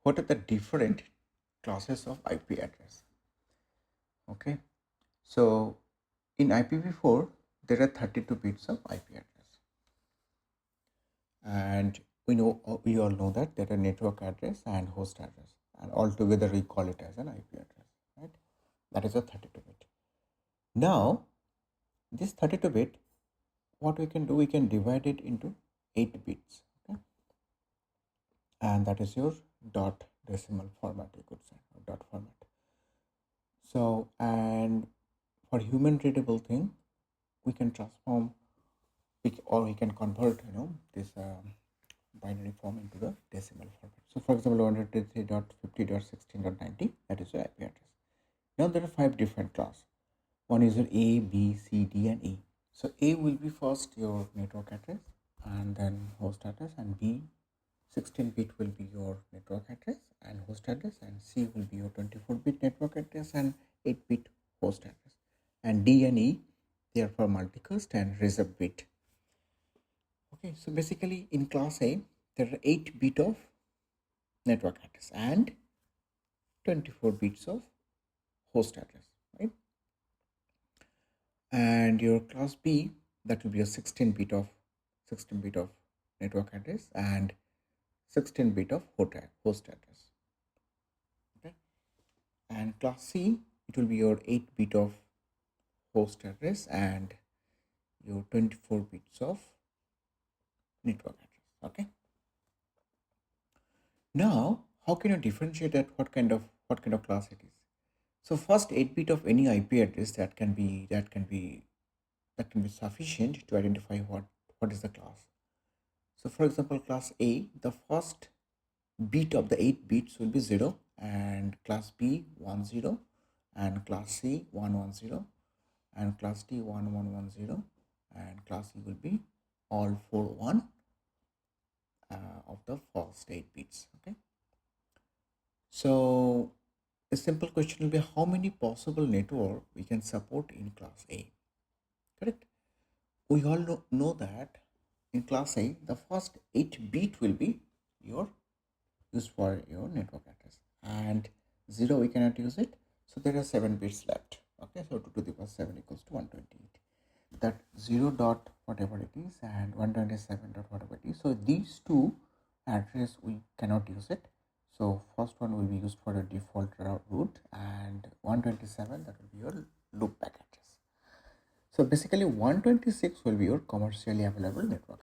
what are the different classes of IP address. Okay, so in IPv4 there are 32 bits of IP address, and we all know that there are network address and host address, and altogether we call it as an IP address, right? That is a 32 bit. Now this 32 bit, what we can do, we can divide it into 8 bits, okay? And that is your dot decimal format, you could say, or dot format. So, and for human readable thing, we can transform or we can convert this binary form into the decimal format. So for example, 123.50.16.90, that is your IP address. Now there are 5 different classes. One is your A, B, C, D and E. So A will be first your network address, and then host address, and B 16-bit will be your network address and host address, and C will be your 24-bit network address and 8-bit host address, and D and E, they are for multicast and reserved bit. Okay, so basically in class A there are 8 bit of network address and 24 bits of host address, right? And your class B, that will be a 16-bit of network address and 16-bit of host address. Okay, and class C, it will be your 8-bit of host address and your 24 bits of network address. Okay, now how can you differentiate that what kind of class it is? So first 8-bit of any IP address that can be sufficient to identify what is the class. So for example, class A, the first bit of the 8 bits will be 0, and class B 10, and class C 110, and class D 1110, and class E will be all 41 of the first 8 bits. Okay, so a simple question will be how many possible network we can support in class A. Correct? We all know that in class A the first 8 bit will be used for your network address, and 0 we cannot use it, so there are 7 bits left. Okay, so 2 to the power 7 equals to 128. That 0 dot whatever it is and 127 dot whatever it is, so these two address we cannot use it. So first one will be used for a default route, and 127, that will be your loopback address. So basically 126 will be your commercially available network